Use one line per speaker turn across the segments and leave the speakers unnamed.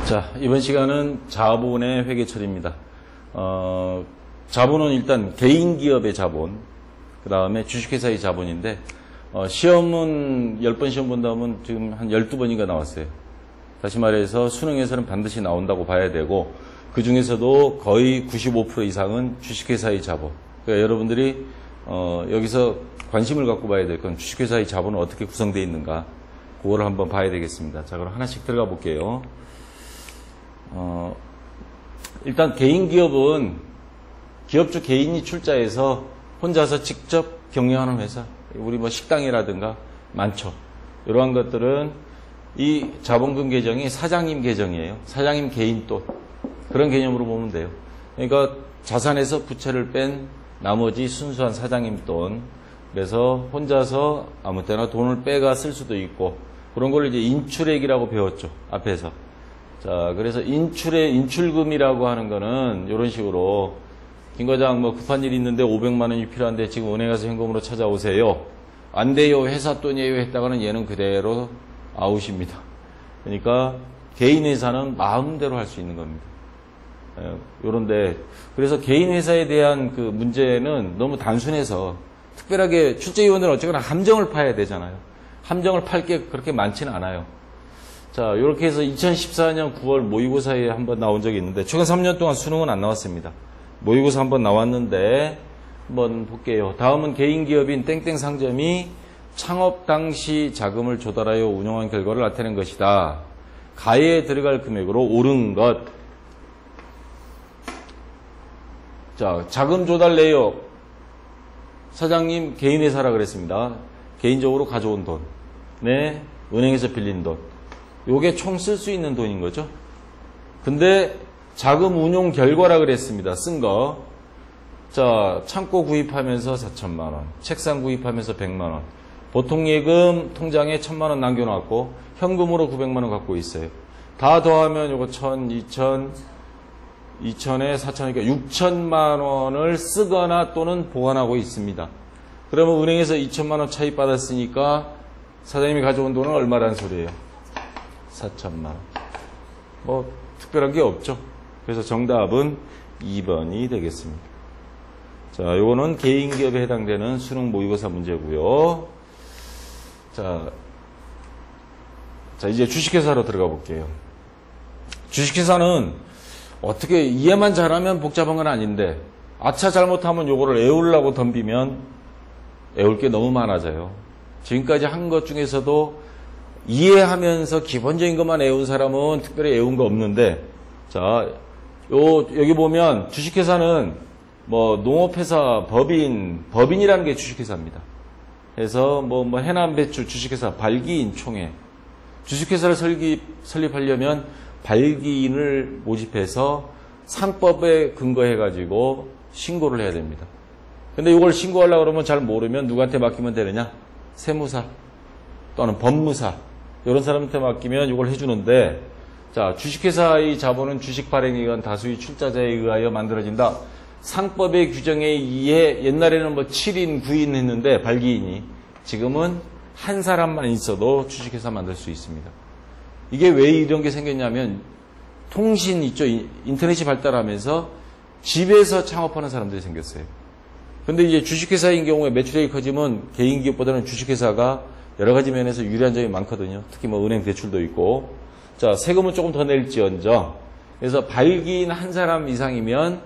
자, 이번 시간은 자본의 회계 처리입니다. 자본은 일단 개인 기업의 자본, 그 다음에 주식회사의 자본인데, 시험은 10번 시험 본다면 지금 한 12번인가 나왔어요. 다시 말해서 수능에서는 반드시 나온다고 봐야 되고, 그 중에서도 거의 95% 이상은 주식회사의 자본. 그러니까 여러분들이, 여기서 관심을 갖고 봐야 될 건 주식회사의 자본은 어떻게 구성되어 있는가. 그거를 한번 봐야 되겠습니다. 자, 그럼 하나씩 들어가 볼게요. 일단 개인 기업은 기업주 개인이 출자해서 혼자서 직접 경영하는 회사, 우리 뭐 식당이라든가 많죠. 이러한 것들은 이 자본금 계정이 사장님 계정이에요. 사장님 개인 돈, 그런 개념으로 보면 돼요. 그러니까 자산에서 부채를 뺀 나머지 순수한 사장님 돈, 그래서 혼자서 아무 때나 돈을 빼가 쓸 수도 있고, 그런 걸 이제 인출액이라고 배웠죠, 앞에서. 자, 그래서 인출금이라고 하는 거는 이런 식으로, 김 과장 뭐 급한 일이 있는데 500만 원이 필요한데 지금 은행 가서 현금으로 찾아오세요. 안 돼요, 회사 돈이에요 했다가는 얘는 그대로 아웃입니다. 그러니까 개인 회사는 마음대로 할 수 있는 겁니다. 요런데, 그래서 개인 회사에 대한 그 문제는 너무 단순해서, 특별하게 출제위원들은 어쨌거나 함정을 파야 되잖아요. 함정을 팔 게 그렇게 많지는 않아요. 자, 이렇게 해서 2014년 9월 모의고사에 한번 나온 적이 있는데, 최근 3년 동안 수능은 안 나왔습니다. 모의고사 한번 나왔는데, 한번 볼게요. 다음은 개인 기업인 땡땡 상점이 창업 당시 자금을 조달하여 운영한 결과를 나타낸 것이다. 가에 들어갈 금액으로 옳은 것. 자, 자금 조달 내역. 사장님 개인 회사라 그랬습니다. 개인적으로 가져온 돈. 네, 은행에서 빌린 돈. 요게 총 쓸 수 있는 돈인 거죠. 근데 자금 운용 결과라 그랬습니다. 쓴 거. 자, 창고 구입하면서 4천만 원, 책상 구입하면서 100만 원, 보통 예금 통장에 1,000만 원 남겨놨고 현금으로 900만 원 갖고 있어요. 다 더하면 요거 1,000, 2,000, 2,000에 4,000이니까 6천만 원을 쓰거나 또는 보관하고 있습니다. 그러면 은행에서 2천만 원 차입 받았으니까 사장님이 가져온 돈은 얼마란 소리예요? 4천만 원. 뭐 특별한 게 없죠. 그래서 정답은 2번이 되겠습니다. 자, 요거는 개인 기업에 해당되는 수능 모의고사 문제고요. 자, 이제 주식회사로 들어가 볼게요. 주식회사는 어떻게 이해만 잘하면 복잡한 건 아닌데, 아차 잘못하면 요거를 애우려고 덤비면 애울 게 너무 많아져요. 지금까지 한 것 중에서도 이해하면서 기본적인 것만 애운 사람은 특별히 애운 거 없는데, 자, 여기 보면 주식회사는 뭐 농업회사, 법인이라는 게 주식회사입니다. 그래서 뭐 해남배추 주식회사, 발기인 총회. 주식회사를 설립하려면 발기인을 모집해서 상법에 근거해가지고 신고를 해야 됩니다. 근데 이걸 신고하려고 그러면 잘 모르면 누구한테 맡기면 되느냐? 세무사 또는 법무사, 이런 사람한테 맡기면 이걸 해주는데, 자, 주식회사의 자본은 주식 발행에 의한 다수의 출자자에 의하여 만들어진다. 상법의 규정에 의해 옛날에는 뭐 7인, 9인 했는데 발기인이, 지금은 한 사람만 있어도 주식회사 만들 수 있습니다. 이게 왜 이런 게 생겼냐면, 통신 있죠. 인터넷이 발달하면서 집에서 창업하는 사람들이 생겼어요. 근데 이제 주식회사인 경우에 매출액이 커지면 개인 기업보다는 주식회사가 여러 가지 면에서 유리한 점이 많거든요. 특히 뭐 은행 대출도 있고. 자, 세금은 조금 더 낼지언정. 그래서 발기인 한 사람 이상이면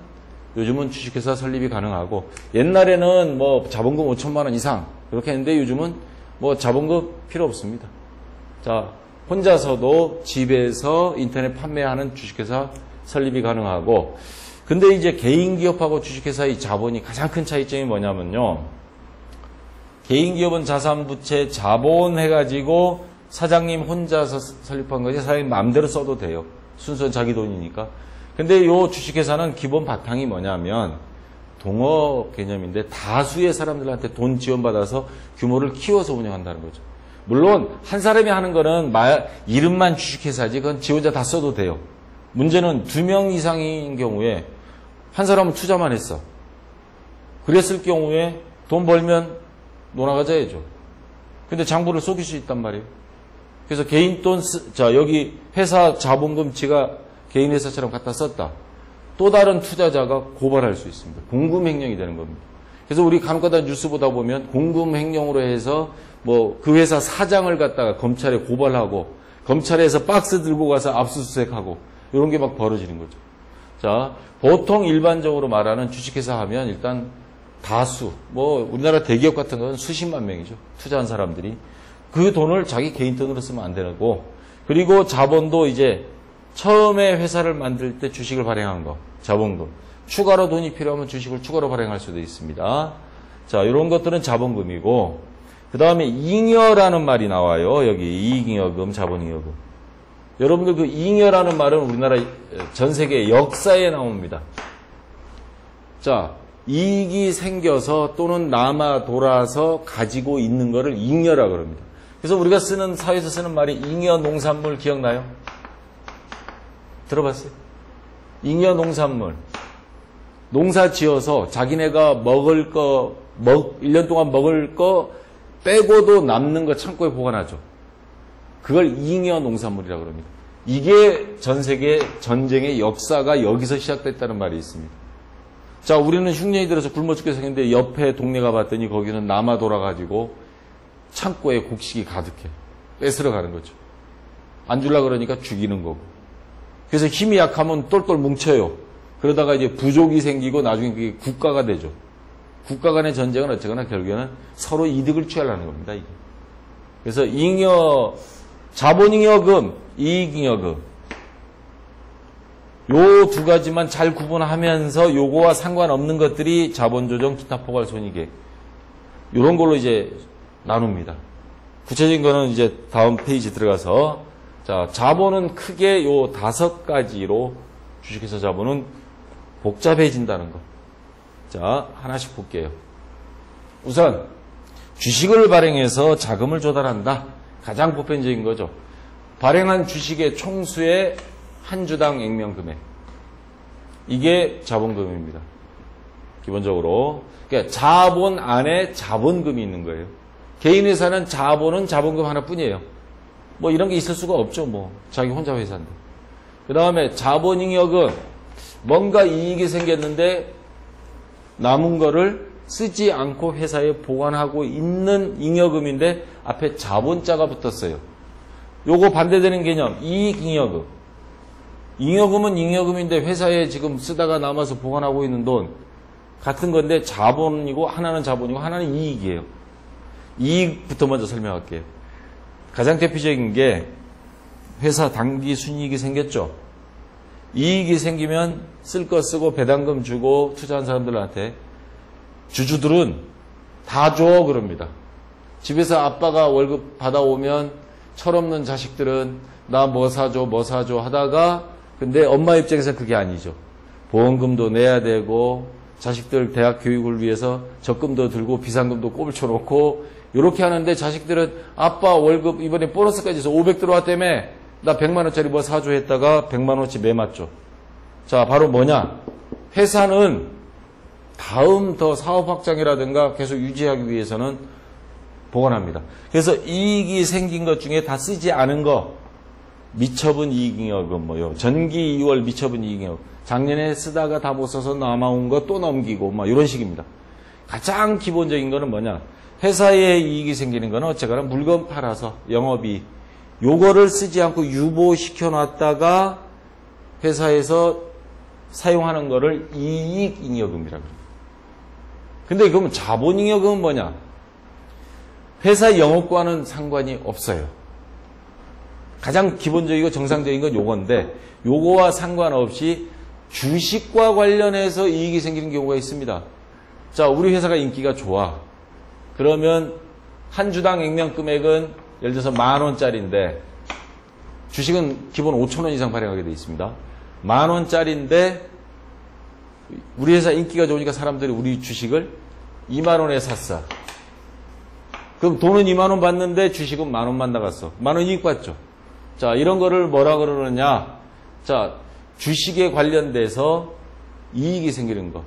요즘은 주식회사 설립이 가능하고, 옛날에는 뭐 자본금 5천만 원 이상 이렇게 했는데 요즘은 뭐 자본금 필요 없습니다. 자, 혼자서도 집에서 인터넷 판매하는 주식회사 설립이 가능하고, 근데 이제 개인 기업하고 주식회사의 자본이 가장 큰 차이점이 뭐냐면요. 개인 기업은 자산, 부채, 자본 해가지고 사장님 혼자서 설립한 거지, 사장님 마음대로 써도 돼요. 순수한 자기 돈이니까. 근데 요 주식회사는 기본 바탕이 뭐냐면 동업 개념인데, 다수의 사람들한테 돈 지원받아서 규모를 키워서 운영한다는 거죠. 물론 한 사람이 하는 거는 이름만 주식회사지, 그건 지 혼자 다 써도 돼요. 문제는 2명 이상인 경우에 한 사람은 투자만 했어. 그랬을 경우에 돈 벌면 놀아가져야죠. 근데 장부를 속일 수 있단 말이에요. 그래서 개인 돈, 자, 여기 회사 자본금치가 개인 회사처럼 갖다 썼다. 또 다른 투자자가 고발할 수 있습니다. 공금횡령이 되는 겁니다. 그래서 우리 간혹가다 뉴스 보다 보면 공금횡령으로 해서 뭐 그 회사 사장을 갖다가 검찰에 고발하고 검찰에서 박스 들고 가서 압수수색하고 이런 게 막 벌어지는 거죠. 자, 보통 일반적으로 말하는 주식회사 하면 일단 다수, 뭐 우리나라 대기업 같은 건 수십만 명이죠. 투자한 사람들이. 그 돈을 자기 개인 돈으로 쓰면 안 되고, 그리고 자본도 이제 처음에 회사를 만들 때 주식을 발행한 거, 자본금. 추가로 돈이 필요하면 주식을 추가로 발행할 수도 있습니다. 자, 이런 것들은 자본금이고, 그 다음에 잉여라는 말이 나와요. 여기 이익잉여금, 자본잉여금. 여러분들 그 잉여라는 말은 우리나라 전 세계 역사에 나옵니다. 자, 이익이 생겨서 또는 남아 돌아서 가지고 있는 거를 잉여라 그럽니다. 그래서 우리가 쓰는, 사회에서 쓰는 말이 잉여 농산물 기억나요? 들어봤어요? 잉여 농산물. 농사 지어서 자기네가 먹을 거, 1년 동안 먹을 거 빼고도 남는 거 창고에 보관하죠. 그걸 잉여 농산물이라고 그럽니다. 이게 전 세계 전쟁의 역사가 여기서 시작됐다는 말이 있습니다. 자, 우리는 흉년이 들어서 굶어 죽게 생겼는데 옆에 동네 가봤더니 거기는 남아 돌아가지고 창고에 곡식이 가득해. 뺏으러 가는 거죠. 안 주려고 그러니까 죽이는 거고. 그래서 힘이 약하면 똘똘 뭉쳐요. 그러다가 이제 부족이 생기고 나중에 그게 국가가 되죠. 국가 간의 전쟁은 어쨌거나 결국에는 서로 이득을 취하려는 겁니다. 이게. 그래서 잉여, 자본잉여금, 이익잉여금. 요 두 가지만 잘 구분하면서 요거와 상관없는 것들이 자본조정, 기타 포괄 손익액. 요런 걸로 이제 나눕니다. 구체적인 거는 이제 다음 페이지 들어가서, 자, 자본은 크게 요 5가지로 주식회사 자본은 복잡해진다는 거. 자, 하나씩 볼게요. 우선 주식을 발행해서 자금을 조달한다. 가장 보편적인 거죠. 발행한 주식의 총수의 한 주당 액면 금액. 이게 자본금입니다. 기본적으로. 그러니까 자본 안에 자본금이 있는 거예요. 개인 회사는 자본은 자본금 하나뿐이에요. 뭐 이런 게 있을 수가 없죠. 뭐 자기 혼자 회사인데. 그 다음에 자본잉여금. 뭔가 이익이 생겼는데 남은 거를 쓰지 않고 회사에 보관하고 있는 잉여금인데 앞에 자본자가 붙었어요. 요거 반대되는 개념, 이익잉여금. 잉여금은 잉여금인데 회사에 지금 쓰다가 남아서 보관하고 있는 돈 같은 건데 자본이고 하나는 자본이고 하나는 이익이에요. 이익부터 먼저 설명할게요. 가장 대표적인 게 회사 당기 순이익이 생겼죠. 이익이 생기면 쓸 거 쓰고 배당금 주고 투자한 사람들한테 주주들은 다 줘 그럽니다. 집에서 아빠가 월급 받아오면 철없는 자식들은 나 뭐 사줘 뭐 사줘 하다가 근데 엄마 입장에서는 그게 아니죠. 보험금도 내야 되고 자식들 대학 교육을 위해서 적금도 들고 비상금도 꼽을 쳐놓고 이렇게 하는데 자식들은 아빠 월급 이번에 보너스까지 해서 500 들어왔다며 나 100만 원짜리 뭐 사줘 했다가 100만 원어치 매맞죠. 자, 바로 뭐냐? 회사는 다음 더 사업 확장이라든가 계속 유지하기 위해서는 보관합니다. 그래서 이익이 생긴 것 중에 다 쓰지 않은 거 미처분 이익잉여금 뭐요. 전기 2월 미처분 이익잉여금. 작년에 쓰다가 다 못 써서 남아온 거 또 넘기고 막 이런 식입니다. 가장 기본적인 거는 뭐냐? 회사에 이익이 생기는 거는 어쨌거나 물건 팔아서 영업이 요거를 쓰지 않고 유보시켜 놨다가 회사에서 사용하는 거를 이익잉여금이라고 합니다. 근데 그러면 자본잉여금은 뭐냐? 회사 영업과는 상관이 없어요. 가장 기본적이고 정상적인 건 요건데 요거와 상관없이 주식과 관련해서 이익이 생기는 경우가 있습니다. 자, 우리 회사가 인기가 좋아. 그러면 한 주당 액면 금액은 예를 들어서 10,000원짜리인데 주식은 기본 5,000원 이상 발행하게 되어 있습니다. 10,000원짜리인데 우리 회사 인기가 좋으니까 사람들이 우리 주식을 20,000원에 샀어. 그럼 돈은 20,000원 받는데 주식은 10,000원만 나갔어. 10,000원 이익 받죠. 자, 이런 거를 뭐라 그러느냐? 자, 주식에 관련돼서 이익이 생기는 거.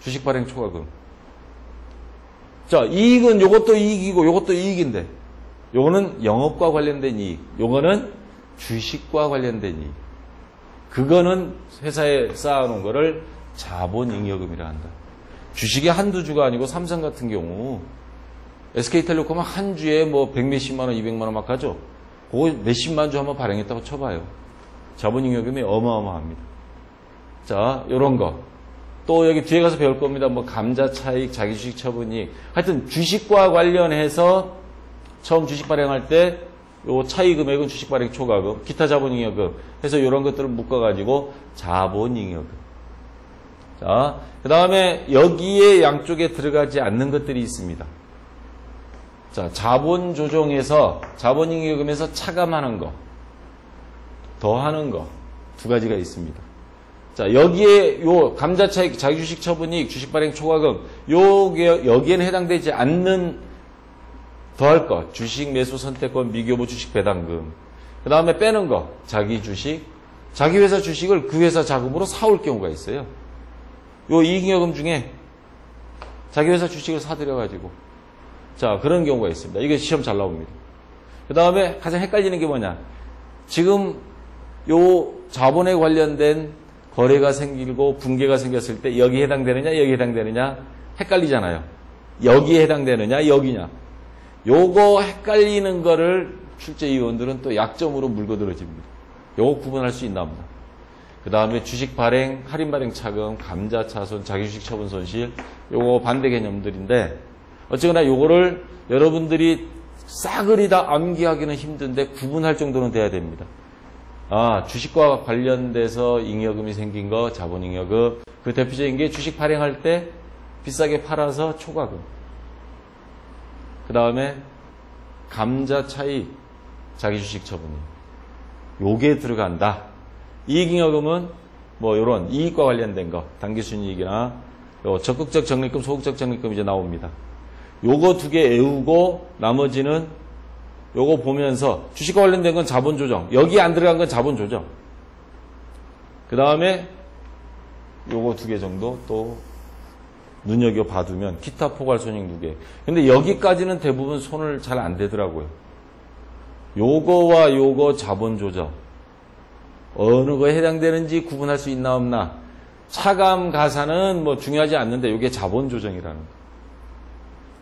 주식 발행 초과금. 자, 이익은 요것도 이익이고 요것도 이익인데 요거는 영업과 관련된 이익. 요거는 주식과 관련된 이익. 그거는 회사에 쌓아놓은 거를 자본잉여금이라 한다. 주식이 한두 주가 아니고 삼성 같은 경우 SK텔레콤은 한 주에 뭐 100몇십만 원, 200만 원 막 가죠. 그거 몇십만 주 한번 발행했다고 쳐봐요. 자본잉여금이 어마어마합니다. 자, 요런 거. 또 여기 뒤에 가서 배울 겁니다. 뭐 감자 차익, 자기 주식 처분이익. 하여튼 주식과 관련해서 처음 주식 발행할 때 요 차익 금액은 주식 발행 초과금, 기타 자본잉여금 해서 이런 것들을 묶어가지고 자본잉여금. 자, 그 다음에 여기에 양쪽에 들어가지 않는 것들이 있습니다. 자, 자본 조정에서 자본잉여금에서 차감하는 거, 더하는 거 두 가지가 있습니다. 자, 여기에 요 감자 차익, 자기 주식 처분이익, 주식 발행 초과금 요게 여기에는 해당되지 않는 더할 것, 주식 매수 선택권, 미교부 주식 배당금. 그 다음에 빼는 거, 자기 주식, 자기 회사 주식을 그 회사 자금으로 사올 경우가 있어요. 요 이익잉여금 중에 자기 회사 주식을 사들여가지고, 자, 그런 경우가 있습니다. 이게 시험 잘 나옵니다. 그 다음에 가장 헷갈리는 게 뭐냐. 지금 요 자본에 관련된 거래가 생기고 붕괴가 생겼을 때 여기에 해당되느냐, 여기에 해당되느냐, 헷갈리잖아요. 여기에 해당되느냐, 여기냐. 요거 헷갈리는 거를 출제위원들은 또 약점으로 물고들어집니다. 요거 구분할 수 있나 없나. 그 다음에 주식 발행, 할인 발행 차금, 감자 차손, 자기 주식 처분 손실, 요거 반대 개념들인데 어쨌거나 요거를 여러분들이 싸그리 다 암기하기는 힘든데 구분할 정도는 돼야 됩니다. 아, 주식과 관련돼서 잉여금이 생긴 거, 자본잉여금. 그 대표적인 게 주식 발행할 때 비싸게 팔아서 초과금. 그 다음에 감자 차익, 자기 주식 처분이 요게 들어간다. 이익잉여금은 뭐 요런 이익과 관련된 거, 당기순이익이나 요 적극적 적립금, 소극적 적립금 이제 나옵니다. 요거 두 개 외우고 나머지는 요거 보면서 주식과 관련된 건 자본조정, 여기 안 들어간 건 자본조정. 그 다음에 요거 두 개 정도 또 눈여겨봐두면 기타 포괄손익 누계. 근데 여기까지는 대부분 손을 잘 안 대더라고요. 요거와 요거 자본조정. 어느 거에 해당되는지 구분할 수 있나 없나. 차감 가사는 뭐 중요하지 않는데 요게 자본조정이라는 거.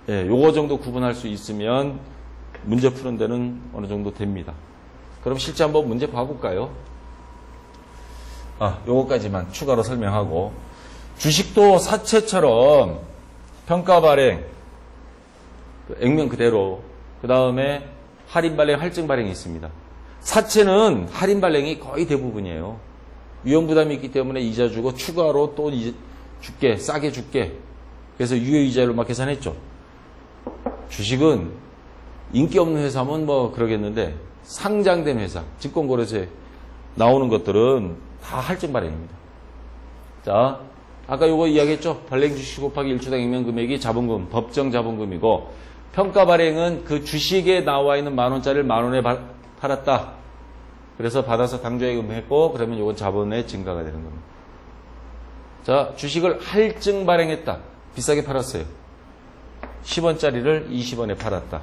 예, 요거 정도 구분할 수 있으면 문제 푸는 데는 어느 정도 됩니다. 그럼 실제 한번 문제 봐볼까요? 아, 요거까지만 추가로 설명하고. 주식도 사채처럼 평가 발행, 액면 그대로, 그 다음에 할인 발행, 할증 발행이 있습니다. 사채는 할인 발행이 거의 대부분이에요. 위험 부담이 있기 때문에 이자 주고 추가로 또 줄게, 싸게 줄게. 그래서 유효이자로 막 계산했죠. 주식은 인기 없는 회사면 뭐 그러겠는데 상장된 회사, 증권거래소에 나오는 것들은 다 할증 발행입니다. 자, 아까 요거 이야기했죠. 발행 주식 곱하기 1주당 액면 금액이 자본금, 법정 자본금이고 평가 발행은 그 주식에 나와 있는 10,000원짜리를 10,000원에 팔았다. 그래서 받아서 당좌예금 했고 그러면 요건 자본의 증가가 되는 겁니다. 자, 주식을 할증 발행했다. 비싸게 팔았어요. 10원짜리를 20원에 팔았다.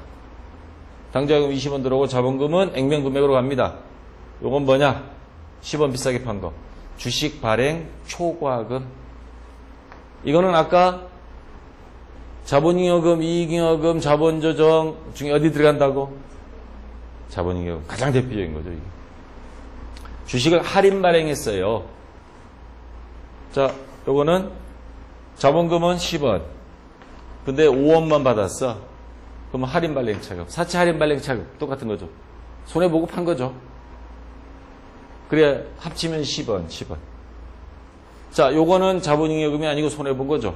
당좌예금 20원 들어오고 자본금은 액면 금액으로 갑니다. 요건 뭐냐? 10원 비싸게 판 거. 주식 발행 초과금. 이거는 아까 자본잉여금, 이익잉여금, 자본조정 중에 어디 들어간다고? 자본잉여금. 가장 대표적인 거죠, 이게. 주식을 할인 발행했어요. 자, 요거는 자본금은 10원. 근데 5원만 받았어. 그러면 할인 발행 차금. 사채 할인 발행 차금. 똑같은 거죠. 손해보고 판 거죠. 그래, 합치면 10원. 자, 요거는 자본잉여금이 아니고 손해본 거죠.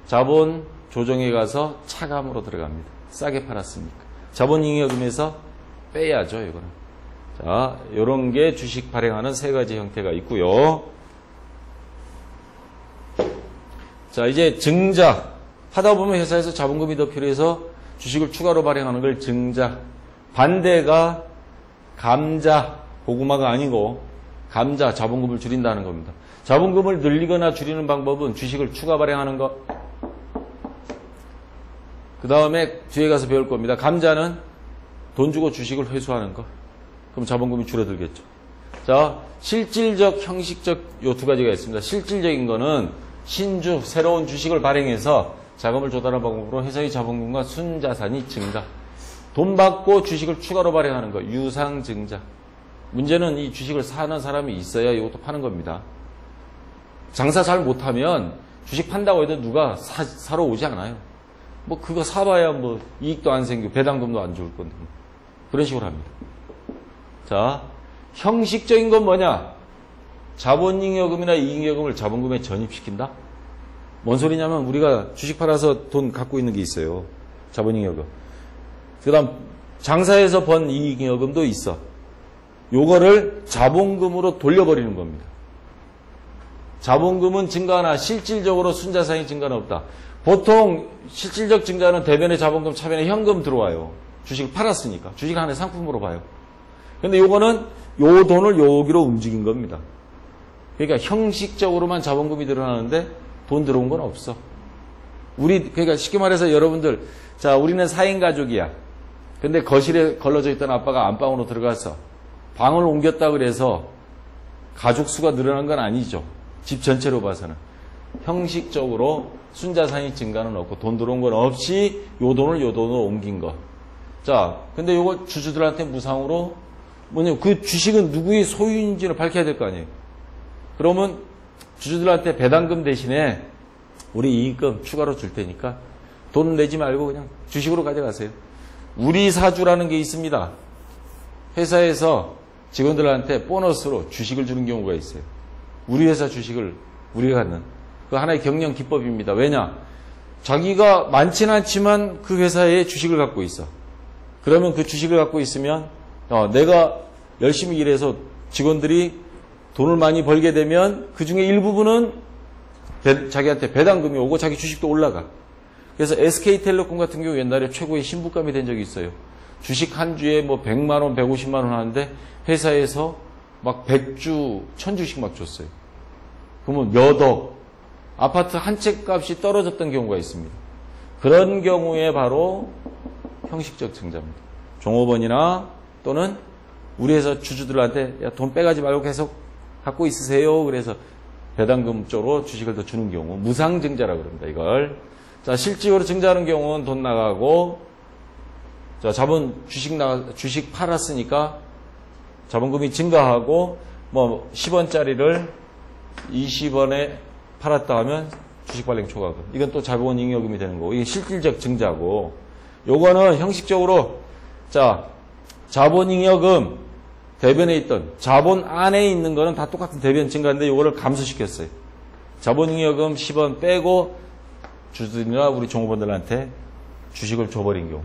자본 조정에 가서 차감으로 들어갑니다. 싸게 팔았으니까. 자본잉여금에서 빼야죠, 이거는. 자, 요런 게 주식 발행하는 세 가지 형태가 있고요. 자, 이제 증자. 하다 보면 회사에서 자본금이 더 필요해서 주식을 추가로 발행하는 걸 증자. 반대가 감자. 고구마가 아니고 감자, 자본금을 줄인다는 겁니다. 자본금을 늘리거나 줄이는 방법은 주식을 추가 발행하는 것. 그 다음에 뒤에 가서 배울 겁니다. 감자는 돈 주고 주식을 회수하는 거. 그럼 자본금이 줄어들겠죠. 자, 실질적, 형식적 요 두 가지가 있습니다. 실질적인 거는 신주, 새로운 주식을 발행해서 자금을 조달하는 방법으로 회사의 자본금과 순자산이 증가. 돈 받고 주식을 추가로 발행하는 거. 유상증자. 문제는 이 주식을 사는 사람이 있어야 이것도 파는 겁니다. 장사 잘 못하면 주식 판다고 해도 누가 사러 오지 않아요. 뭐 그거 사봐야 뭐 이익도 안 생기고 배당금도 안 줄 건데. 그런 식으로 합니다. 자, 형식적인 건 뭐냐? 자본잉여금이나 이익잉여금을 자본금에 전입시킨다? 뭔 소리냐면 우리가 주식 팔아서 돈 갖고 있는 게 있어요. 자본잉여금. 그 다음 장사해서 번 이익잉여금도 있어. 요거를 자본금으로 돌려버리는 겁니다. 자본금은 증가하나 실질적으로 순자산이 증가는 없다. 보통 실질적 증가는 대변에 자본금, 차변에 현금 들어와요. 주식을 팔았으니까. 주식 하나의 상품으로 봐요. 근데 요거는 요 돈을 여기로 움직인 겁니다. 그러니까 형식적으로만 자본금이 늘어나는데 돈 들어온 건 없어. 그러니까 쉽게 말해서 여러분들, 자, 우리는 4인 가족이야. 근데 거실에 걸러져 있던 아빠가 안방으로 들어가서 방을 옮겼다 그래서 가족 수가 늘어난 건 아니죠. 집 전체로 봐서는. 형식적으로 순자산이 증가는 없고 돈 들어온 건 없이 요 돈을 요 돈으로 옮긴 거. 자, 근데 요거 주주들한테 무상으로 뭐냐, 그 주식은 누구의 소유인지를 밝혀야 될 거 아니에요. 그러면 주주들한테 배당금 대신에 우리 이익금 추가로 줄 테니까 돈 내지 말고 그냥 주식으로 가져가세요. 우리 사주라는 게 있습니다. 회사에서 직원들한테 보너스로 주식을 주는 경우가 있어요. 우리 회사 주식을 우리가 갖는. 그 하나의 경영 기법입니다. 왜냐? 자기가 많지는 않지만 그 회사에 주식을 갖고 있어. 그러면 그 주식을 갖고 있으면 내가 열심히 일해서 직원들이 돈을 많이 벌게 되면 그 중에 일부분은 자기한테 배당금이 오고 자기 주식도 올라가. 그래서 SK텔레콤 같은 경우 옛날에 최고의 신부감이 된 적이 있어요. 주식 한 주에 뭐 100만 원, 150만 원 하는데 회사에서 막 100주, 1000주씩 막 줬어요. 그러면 몇 억, 아파트 한 채 값이 떨어졌던 경우가 있습니다. 그런 경우에 바로 형식적 증자입니다. 종업원이나 또는 우리 회사 주주들한테 야, 돈 빼가지 말고 계속 갖고 있으세요. 그래서 배당금 쪽으로 주식을 더 주는 경우 무상증자라고 그럽니다. 이걸. 자, 실질적으로 증자하는 경우는 돈 나가고, 자, 주식 팔았으니까 자본금이 증가하고, 뭐, 10원짜리를 20원에 팔았다 하면 주식 발행 초과금. 이건 또 자본잉여금이 되는 거고, 이게 실질적 증자고, 요거는 형식적으로, 자, 자본잉여금, 대변에 있던, 자본 안에 있는 거는 다 똑같은 대변 증가인데, 요거를 감소시켰어요. 자본잉여금 10원 빼고, 주주들이나 우리 종업원들한테 주식을 줘버린 경우.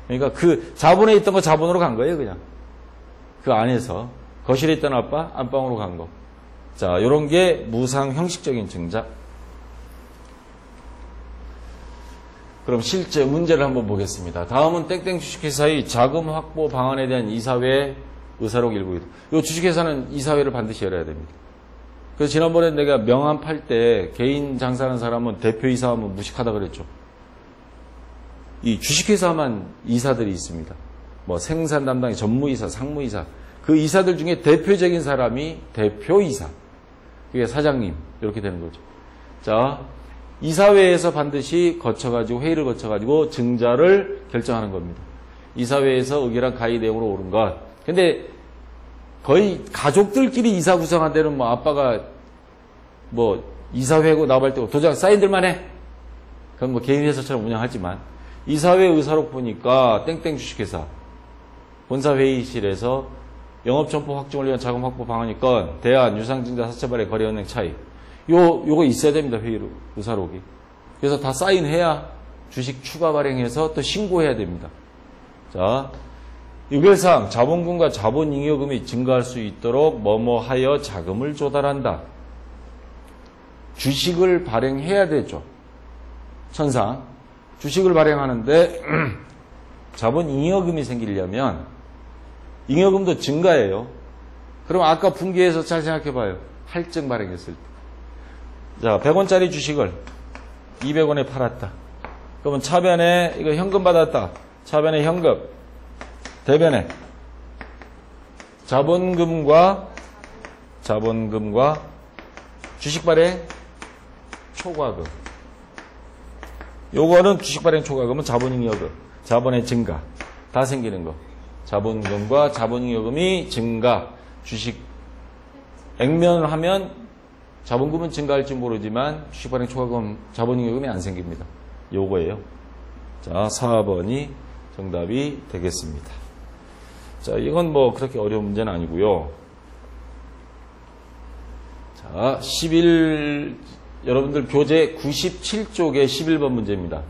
그러니까 그 자본에 있던 거 자본으로 간 거예요, 그냥. 그 안에서. 거실에 있던 아빠, 안방으로 간 거. 자, 요런 게 무상 형식적인 증자. 그럼 실제 문제를 한번 보겠습니다. 다음은 땡땡 주식회사의 자금 확보 방안에 대한 이사회 의사록 일부입니다. 요 주식회사는 이사회를 반드시 열어야 됩니다. 그래서 지난번에 내가 명함 팔 때 개인 장사하는 사람은 대표이사 하면 무식하다 그랬죠. 이 주식회사만 이사들이 있습니다. 뭐 생산 담당이 전무이사, 상무이사. 그 이사들 중에 대표적인 사람이 대표이사. 그게 사장님. 이렇게 되는 거죠. 자, 이사회에서 반드시 회의를 거쳐가지고 증자를 결정하는 겁니다. 이사회에서 의결한 가의 내용으로 옳은 것. 근데 거의 가족들끼리 이사 구성한 데는 뭐 아빠가 뭐 이사회고 나발 때고 도장 사인들만 해. 그건 뭐 개인 회사처럼 운영하지만 이사회 의사록 보니까 땡땡 주식회사 본사 회의실에서 영업점포 확정을 위한 자금 확보 방안이 건 대안 유상증자 사채발행 거래은행 차입 요거 있어야 됩니다. 회의 의사록이. 그래서 다 사인해야 주식 추가 발행해서 또 신고해야 됩니다. 자, 유결사항 자본금과 자본잉여금이 증가할 수 있도록 뭐뭐하여 자금을 조달한다. 주식을 발행해야 되죠. 천상 주식을 발행하는데 자본잉여금이 생기려면 잉여금도 증가해요. 그럼 아까 분기에서 잘 생각해봐요. 할증 발행했을 때. 자, 100원짜리 주식을 200원에 팔았다. 그러면 차변에 이거 현금 받았다. 차변에 현금 대변에 자본금과 주식 발행 초과금. 요거는 주식 발행 초과금은 자본잉여금, 자본의 증가 다 생기는 거. 자본금과 자본잉여금이 증가, 주식 액면을 하면 자본금은 증가할지 모르지만 주식 발행 초과금, 자본잉여금이 안 생깁니다. 요거예요. 자, 4번이 정답이 되겠습니다. 자, 이건 뭐 그렇게 어려운 문제는 아니고요. 자, 여러분들 교재 97쪽의 11번 문제입니다.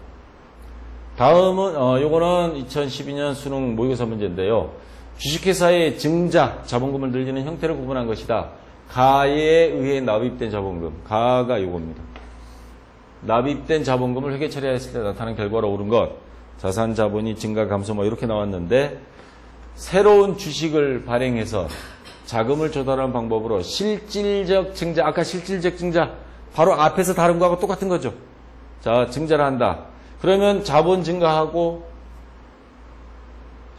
다음은 요거는 2012년 수능 모의고사 문제인데요. 주식회사의 증자, 자본금을 늘리는 형태를 구분한 것이다. 가에 의해 납입된 자본금, 가가 요겁니다. 납입된 자본금을 회계 처리했을 때 나타난 결과로 오른 것, 자산 자본이 증가 감소 뭐 이렇게 나왔는데, 새로운 주식을 발행해서 자금을 조달하는 방법으로 실질적 증자, 아까 실질적 증자 바로 앞에서 다른 거하고 똑같은 거죠. 자, 증자를 한다. 그러면 자본 증가하고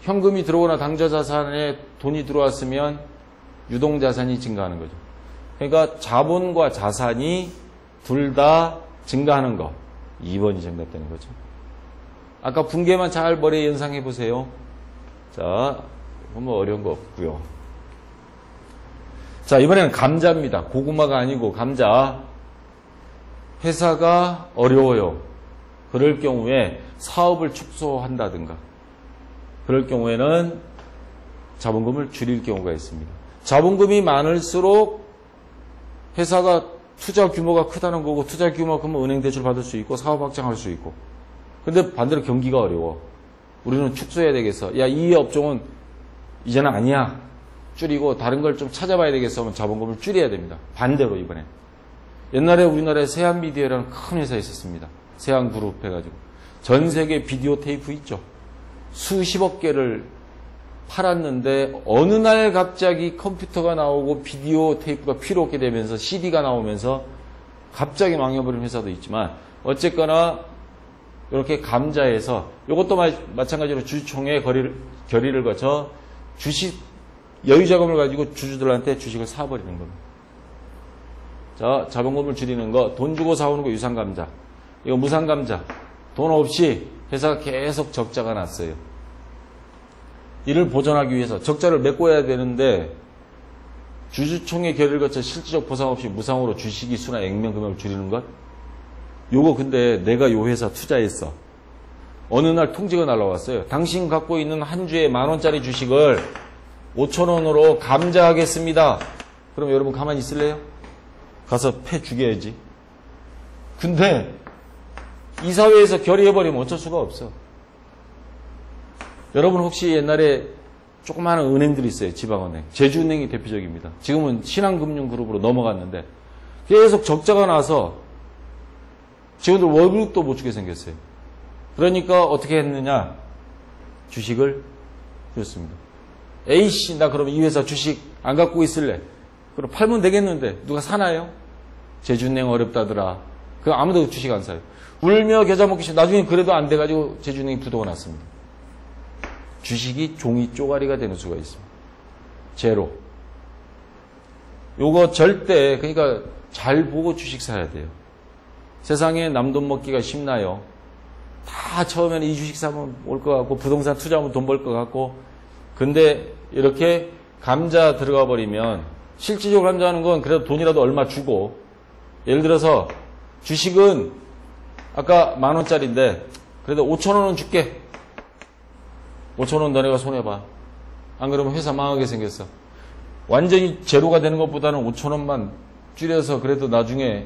현금이 들어오거나 당좌자산에 돈이 들어왔으면 유동자산이 증가하는 거죠. 그러니까 자본과 자산이 둘 다 증가하는 거. 2번이 정답되는 거죠. 아까 분계만 잘 머리에 연상해 보세요. 자, 뭐 어려운 거 없고요. 자, 이번에는 감자입니다. 고구마가 아니고 감자. 회사가 어려워요. 그럴 경우에 사업을 축소한다든가 그럴 경우에는 자본금을 줄일 경우가 있습니다. 자본금이 많을수록 회사가 투자 규모가 크다는 거고, 투자 규모가 크면 은행 대출 받을 수 있고 사업 확장할 수 있고. 근데 반대로 경기가 어려워. 우리는 축소해야 되겠어. 야, 이 업종은 이제는 아니야. 줄이고 다른 걸 좀 찾아봐야 되겠어 하면 자본금을 줄여야 됩니다. 반대로 이번에. 옛날에 우리나라에 세한미디어라는 큰 회사 있었습니다. 세한그룹 해가지고. 전 세계 비디오 테이프 있죠. 수십억 개를 팔았는데 어느 날 갑자기 컴퓨터가 나오고 비디오 테이프가 필요 없게 되면서 CD가 나오면서 갑자기 망해버린 회사도 있지만, 어쨌거나 이렇게 감자에서 이것도 마찬가지로 주주총회 결의를 거쳐 주식 여유자금을 가지고 주주들한테 주식을 사버리는 겁니다. 자, 자본금을 줄이는 거, 돈 주고 사오는 거 유상감자. 이거 무상감자. 돈 없이 회사가 계속 적자가 났어요. 이를 보전하기 위해서 적자를 메꿔야 되는데 주주총회 결의를 거쳐 실질적 보상 없이 무상으로 주식이 수나 액면 금액을 줄이는 것? 요거 근데 내가 요 회사 투자했어. 어느 날 통지가 날라왔어요. 당신 갖고 있는 한 주에 10,000원짜리 주식을 5,000원으로 감자하겠습니다. 그럼 여러분 가만히 있을래요? 가서 패 죽여야지. 근데 이사회에서 결의해버리면 어쩔 수가 없어. 여러분 혹시 옛날에 조그마한 은행들이 있어요. 지방은행. 제주은행이 대표적입니다. 지금은 신한금융그룹으로 넘어갔는데 계속 적자가 나서 직원들 월급도 못 주게 생겼어요. 그러니까 어떻게 했느냐. 주식을 줬습니다. A씨, 나 그럼 이 회사 주식 안 갖고 있을래. 그럼 팔면 되겠는데 누가 사나요? 제주은행 어렵다더라. 그 아무도 주식 안 사요. 울며 겨자 먹기 싫어. 나중에 그래도 안 돼가지고 제주은행이 부도가 났습니다. 주식이 종이 쪼가리가 되는 수가 있습니다. 제로. 요거 절대, 그러니까 잘 보고 주식 사야 돼요. 세상에 남돈 먹기가 쉽나요? 다 처음에는 이 주식 사면 올 것 같고 부동산 투자하면 돈 벌 것 같고, 근데 이렇게 감자 들어가 버리면 실질적으로 감자하는 건 그래도 돈이라도 얼마 주고, 예를 들어서 주식은 아까 10,000원짜리인데 그래도 5,000원은 줄게. 5,000원 너네가 손해봐. 안 그러면 회사 망하게 생겼어. 완전히 제로가 되는 것보다는 5,000원만 줄여서 그래도 나중에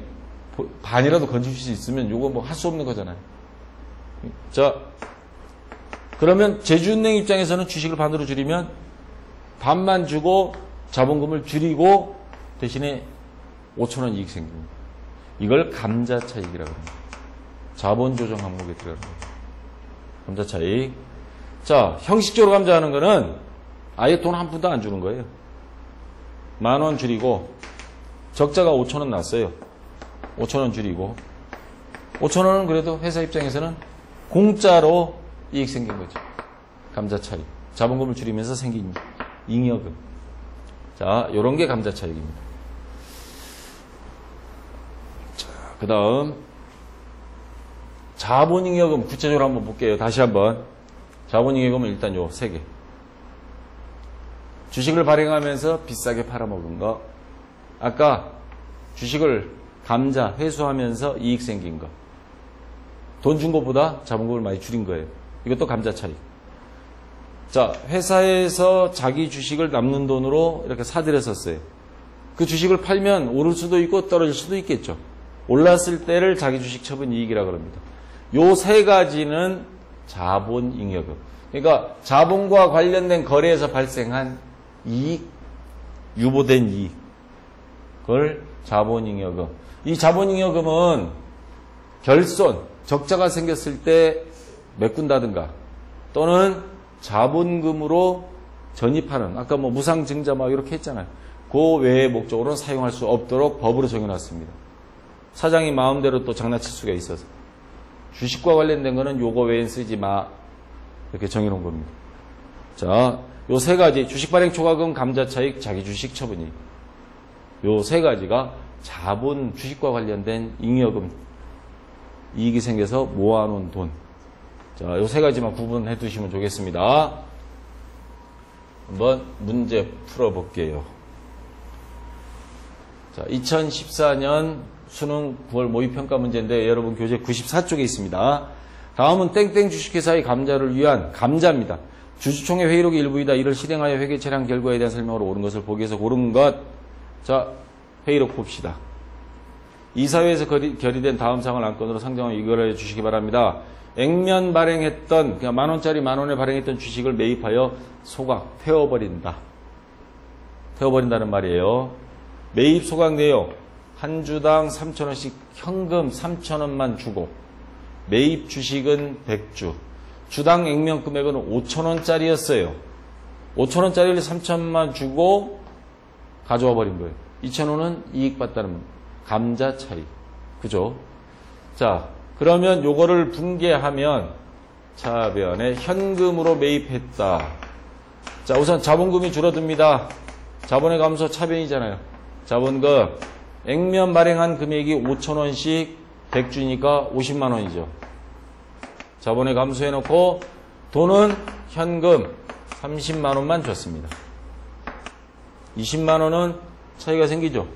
반이라도 건질 수 있으면 요거 뭐 할 수 없는 거잖아요. 자, 그러면 제주은행 입장에서는 주식을 반으로 줄이면 반만 주고 자본금을 줄이고 대신에 5,000원 이익 생깁니다. 이걸 감자 차익이라고 합니다. 자본 조정 항목에 들어가는 거예요. 감자 차익. 자, 형식적으로 감자하는 거는 아예 돈 한 푼도 안 주는 거예요. 10,000원 줄이고 적자가 5,000원 났어요. 5,000원 줄이고 5,000원은 그래도 회사 입장에서는 공짜로 이익 생긴 거죠. 감자 차익. 자본금을 줄이면서 생긴 잉여금. 자, 요런 게 감자차익입니다. 자, 그 다음 자본잉여금 구체적으로 한번 볼게요. 다시 한번. 자본잉여금은 일단 요 3개. 주식을 발행하면서 비싸게 팔아먹은 거. 아까 주식을 감자 회수하면서 이익 생긴 거. 돈 준 것보다 자본금을 많이 줄인 거예요. 이것도 감자 차익. 자, 회사에서 자기 주식을 남는 돈으로 이렇게 사들였었어요. 그 주식을 팔면 오를 수도 있고 떨어질 수도 있겠죠. 올랐을 때를 자기 주식 처분 이익이라고 합니다. 요 3가지는 자본잉여금. 그러니까 자본과 관련된 거래에서 발생한 이익, 유보된 이익. 그걸 자본잉여금. 이 자본잉여금은 결손, 적자가 생겼을 때 메꾼다든가 또는 자본금으로 전입하는, 아까 뭐 무상증자 막 이렇게 했잖아요. 그 외의 목적으로는 사용할 수 없도록 법으로 정해놨습니다. 사장이 마음대로 또 장난칠 수가 있어서. 주식과 관련된 거는 요거 외엔 쓰지 마. 이렇게 정해놓은 겁니다. 자, 요 3가지, 주식 발행 초과금, 감자차익, 자기 주식 처분이익. 요 3가지가 자본, 주식과 관련된 잉여금, 이익이 생겨서 모아놓은 돈. 자, 요 3가지만 구분해 두시면 좋겠습니다. 한번 문제 풀어볼게요. 자, 2014년 수능 9월 모의평가 문제인데 여러분 교재 94쪽에 있습니다. 다음은 땡땡 주식회사의 감자를 위한 감자입니다. 주주총회 회의록의 일부이다. 이를 실행하여 회계 처리한 결과에 대한 설명으로 옳은 것을 보기 위해서 고른 것. 자, 회의록 봅시다. 이사회에서 결의된 다음 사항을 안건으로 상정하여 이거를 주시기 바랍니다. 액면 발행했던, 그냥 10,000원짜리 10,000원에 발행했던 주식을 매입하여 소각, 태워버린다. 태워버린다는 말이에요. 매입 소각 내용, 한 주당 3,000원씩 현금 3,000원만 주고, 매입 주식은 100주. 주당 액면 금액은 5,000원짜리였어요. 5,000원짜리를 3,000원만 주고 가져와 버린 거예요. 2,000원은 이익 받다는 감자 차익. 그죠? 자, 그러면 요거를 분개하면 차변에 현금으로 매입했다. 자, 우선 자본금이 줄어듭니다. 자본의 감소 차변이잖아요. 자본금. 액면 발행한 금액이 5,000원씩 100주니까 50만 원이죠. 자본에 감소해놓고 돈은 현금 30만 원만 줬습니다. 20만 원은 차이가 생기죠.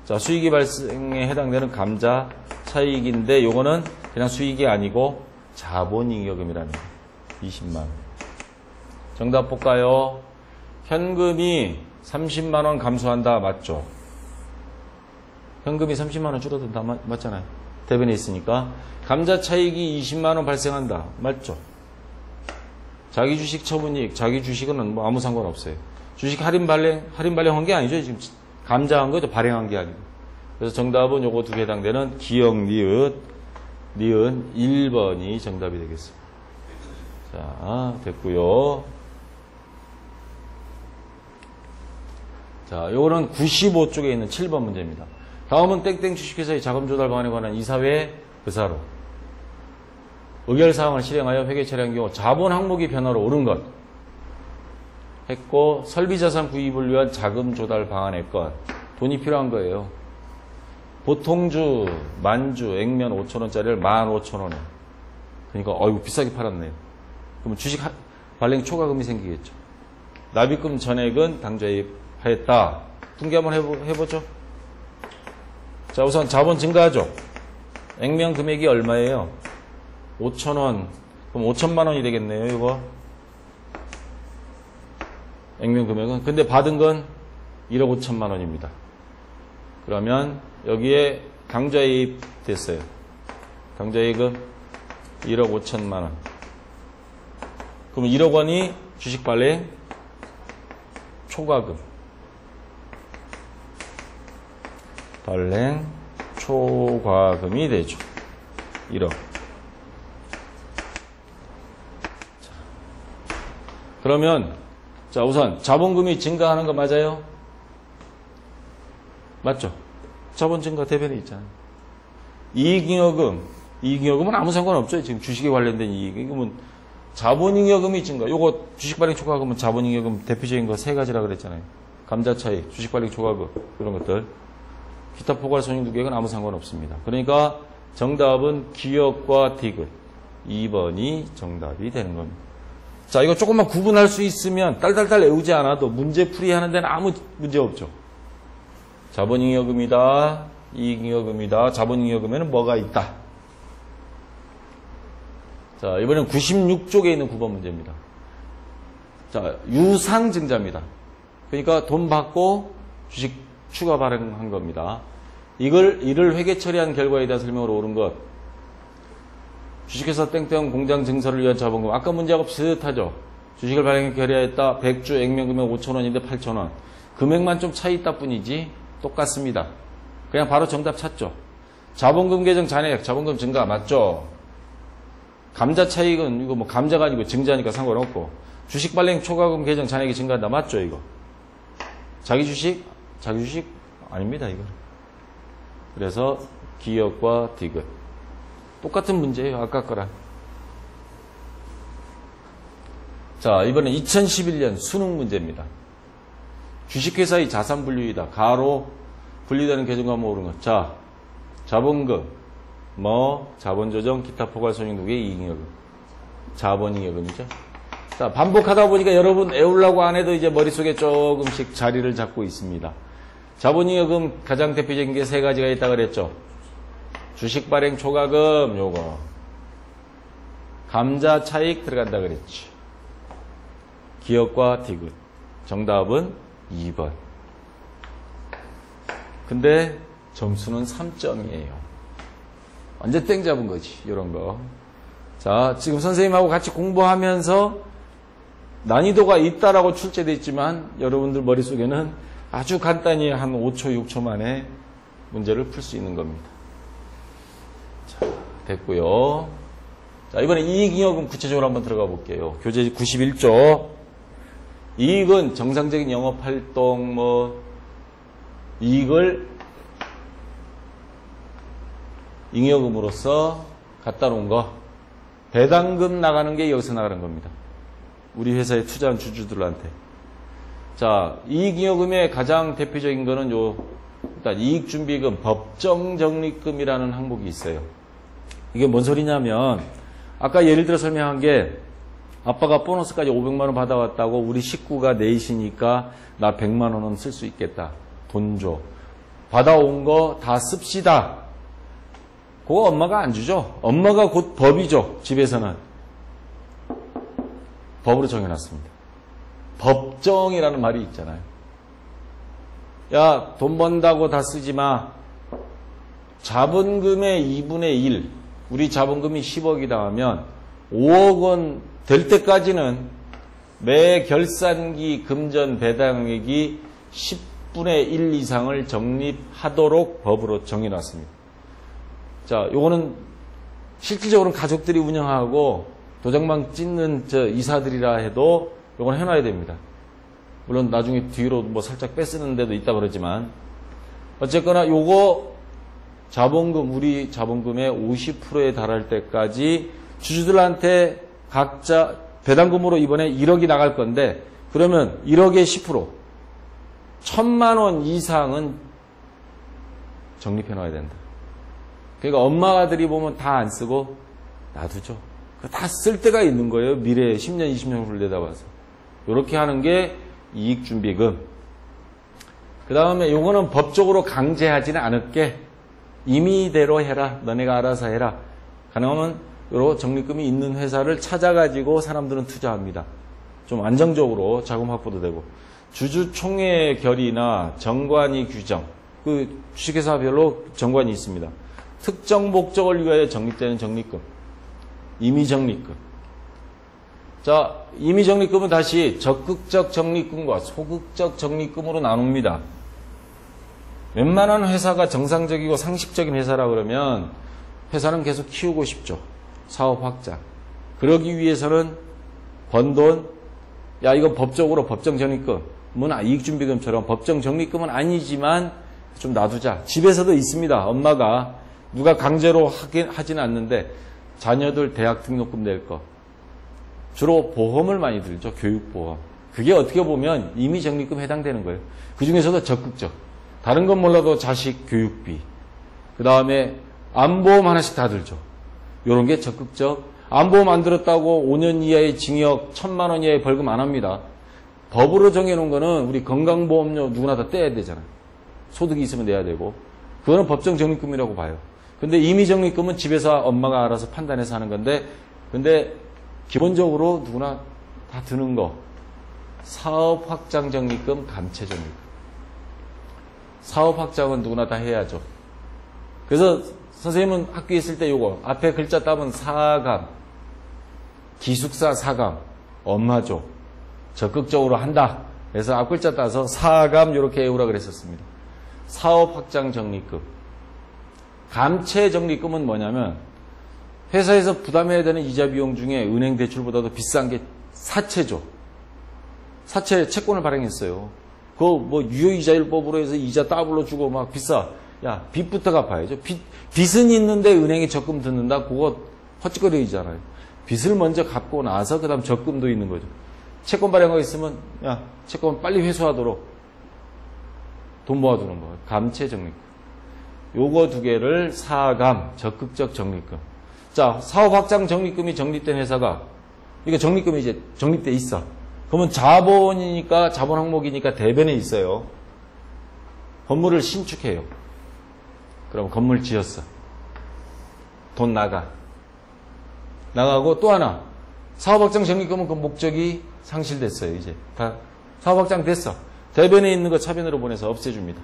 자, 수익이 발생에 해당되는 감자 차익인데 요거는 그냥 수익이 아니고 자본잉여금이라는 거예요. 20만 원. 정답 볼까요? 현금이 30만 원 감소한다. 맞죠? 현금이 30만 원 줄어든다. 맞잖아요. 대변에 있으니까. 감자 차익이 20만 원 발생한다. 맞죠? 자기 주식 처분이익, 자기 주식은 뭐 아무 상관없어요. 주식 할인 발행한 게 아니죠. 지금 감자한 거죠. 발행한 게 아니고. 그래서 정답은 요거 2개 해당되는 기역, 니은 1번이 정답이 되겠습니다. 자, 됐고요. 자, 요거는 95쪽에 있는 7번 문제입니다. 다음은 땡땡 주식회사의 자금 조달 방안에 관한 이사회 의사로 의결사항을 실행하여 회계 처리한 경우 자본 항목이 변화로 오른 것 했고, 설비자산 구입을 위한 자금 조달 방안의 것. 돈이 필요한 거예요. 보통주, 만주, 액면 5,000원짜리를 15,000원에. 그러니까 어이구 비싸게 팔았네요. 그러면 주식 발행 초과금이 생기겠죠. 납입금 전액은 당좌입하였다. 분개 한번 해보죠. 자, 우선 자본 증가하죠. 액면 금액이 얼마예요? 5,000원. 그럼 5,000만 원이 되겠네요, 이거. 액면 금액은. 근데 받은 건 1억 5천만 원입니다. 그러면 여기에 당좌이입 됐어요. 당좌이익은 1억 5천만 원. 그럼 1억 원이 주식 발행 초과금. 발행 초과금이 되죠. 1억. 자, 그러면 자, 우선 자본금이 증가하는 거 맞아요? 맞죠? 자본 증가 대변에 있잖아요. 이익잉여금은 아무 상관없죠. 지금 주식에 관련된 이익. 이거면 자본잉여금이 증가. 요거 주식발행 초과금은 자본잉여금 대표적인 거 세 가지라 그랬잖아요. 감자 차익, 주식발행 초과금 이런 것들. 기타 포괄 손익누계액은 아무 상관없습니다. 그러니까 정답은 기업과 디귿 2번이 정답이 되는 겁니다. 자, 이거 조금만 구분할 수 있으면 딸딸딸 외우지 않아도 문제 풀이하는 데는 아무 문제 없죠. 자본잉여금이다, 이익잉여금이다. 자본잉여금에는 뭐가 있다. 자, 이번엔 96쪽에 있는 9번 문제입니다. 자, 유상증자입니다. 그러니까 돈 받고 주식 추가 발행한 겁니다. 이를 회계 처리한 결과에 대한 설명으로 옳은 것. 주식회사 땡땡 공장 증설을 위한 자본금. 아까 문제하고 비슷하죠. 주식을 발행해 결의하였다. 100주 액면금액 5,000원인데 8,000원. 금액만 좀 차이 있다 뿐이지 똑같습니다. 그냥 바로 정답 찾죠. 자본금 계정 잔액, 자본금 증가 맞죠? 감자 차익은 이거 뭐 감자가 아니고 증자니까 상관없고, 주식 발행 초과금 계정 잔액이 증가한다 맞죠 이거? 자기 주식 아닙니다 이거. 그래서 기업과 디귿 똑같은 문제예요 아까 거랑. 자, 이번엔 2011년 수능 문제입니다. 주식회사의 자산 분류이다. 가로 분리되는 계정과 모르는 것. 자, 자본금, 자본조정, 기타 포괄손익누계, 이익잉여금. 자본잉여금이죠. 자, 반복하다 보니까 여러분 외우려고 안 해도 이제 머릿속에 조금씩 자리를 잡고 있습니다. 자본잉여금 가장 대표적인 게 세 가지가 있다 그랬죠. 주식 발행 초과금 요거. 감자 차익 들어간다 그랬지. 기업과 디귿. 정답은 2번. 근데 점수는 3점이에요. 완전 땡 잡은 거지, 이런 거. 자, 지금 선생님하고 같이 공부하면서 난이도가 있다라고 출제되어 있지만 여러분들 머릿속에는 아주 간단히 한 5초, 6초 만에 문제를 풀 수 있는 겁니다. 자, 됐고요. 자, 이번에 이익잉여금 구체적으로 한번 들어가 볼게요. 교재 91조. 이익은 정상적인 영업활동, 이익을 잉여금으로서 갖다 놓은 거. 배당금 나가는 게 여기서 나가는 겁니다. 우리 회사에 투자한 주주들한테. 자, 이익잉여금의 가장 대표적인 거는 일단 이익준비금, 법정적립금이라는 항목이 있어요. 이게 뭔 소리냐면, 아까 예를 들어 설명한 게, 아빠가 보너스까지 500만 원 받아왔다고 우리 식구가 넷이니까 나 100만 원은 쓸 수 있겠다. 돈 줘. 받아온 거 다 씁시다. 그거 엄마가 안 주죠. 엄마가 곧 법이죠. 집에서는. 법으로 정해놨습니다. 법정이라는 말이 있잖아요. 야, 돈 번다고 다 쓰지 마. 자본금의 2분의 1. 우리 자본금이 10억이다 하면 5억 원 될 때까지는 매 결산기 금전 배당액이 10분의 1 이상을 적립하도록 법으로 정해놨습니다. 자, 요거는 실질적으로는 가족들이 운영하고 도장망 찍는 이사들이라 해도 요건 해놔야 됩니다. 물론 나중에 뒤로 뭐 살짝 뺏쓰는 데도 있다 그러지만 어쨌거나 요거 자본금, 우리 자본금의 50%에 달할 때까지 주주들한테 각자 배당금으로 이번에 1억이 나갈 건데 그러면 1억의 10% 1,000만 원 이상은 적립해 놔야 된다. 그러니까 엄마들이 보면 다 안 쓰고 놔두죠. 다 쓸 때가 있는 거예요. 미래에 10년, 20년 후 내다봐서. 이렇게 하는 게 이익준비금. 그 다음에 요거는 법적으로 강제하지는 않을게. 임의대로 해라. 너네가 알아서 해라. 가능하면 요런 적립금이 있는 회사를 찾아가지고 사람들은 투자합니다. 좀 안정적으로 자금 확보도 되고. 주주총회 결의나 정관이 규정. 그 주식회사별로 정관이 있습니다. 특정 목적을 위하여 적립되는 적립금. 임의적립금. 자, 임의적립금은 다시 적극적 적립금과 소극적 적립금으로 나눕니다. 웬만한 회사가 정상적이고 상식적인 회사라 그러면 회사는 계속 키우고 싶죠. 사업 확장. 그러기 위해서는 번 돈, 야, 이거 법적으로 법정적립금, 이익준비금처럼 법정적립금은 아니지만 좀 놔두자. 집에서도 있습니다. 엄마가 누가 강제로 하진 않는데 자녀들 대학 등록금 낼 거. 주로 보험을 많이 들죠. 교육보험. 그게 어떻게 보면 이미 적립금에 해당되는 거예요. 그 중에서도 적극적. 다른 건 몰라도 자식 교육비. 그 다음에 안보험 하나씩 다 들죠. 요런 게 적극적. 안보험 안 들었다고 5년 이하의 징역, 1,000만 원 이하의 벌금 안 합니다. 법으로 정해놓은 거는 우리 건강보험료 누구나 다 떼야 되잖아요. 소득이 있으면 내야 되고. 그거는 법정 적립금이라고 봐요. 근데 임의 적립금은 집에서 엄마가 알아서 판단해서 하는 건데, 근데 기본적으로 누구나 다 드는 거. 사업 확장 적립금, 감채 적립금. 사업 확장은 누구나 다 해야죠. 그래서 선생님은 학교에 있을 때 요거 앞에 글자 따면 사감, 기숙사 사감, 엄마죠. 적극적으로 한다. 그래서 앞 글자 따서 사감 이렇게 외우라 그랬었습니다. 사업 확장 적립금. 감채 적립금은 뭐냐면 회사에서 부담해야 되는 이자 비용 중에 은행 대출보다도 비싼 게 사채죠. 사채 채권을 발행했어요. 그거 뭐 유효이자율법으로 해서 이자 더블로 주고 막 비싸. 야, 빚부터 갚아야죠. 빚은 있는데 은행에 적금 듣는다? 그거 헛짓거리잖아요. 빚을 먼저 갚고 나서 그 다음 적금도 있는 거죠. 채권 발행하고 있으면 야, 채권 빨리 회수하도록 돈 모아두는 거예요. 감채 적립금. 요거 두 개를 사감, 적극적 적립금. 자, 사업 확장 적립금이 적립된 회사가 이거 적립금이 이제 적립돼 있어. 그러면 자본이니까 자본 항목이니까 대변에 있어요. 건물을 신축해요. 그럼 건물 지었어. 돈 나가고 또 하나 사업 확장 적립금은 그 목적이 상실됐어요. 이제 다 사업 확장 됐어. 대변에 있는 거 차변으로 보내서 없애줍니다.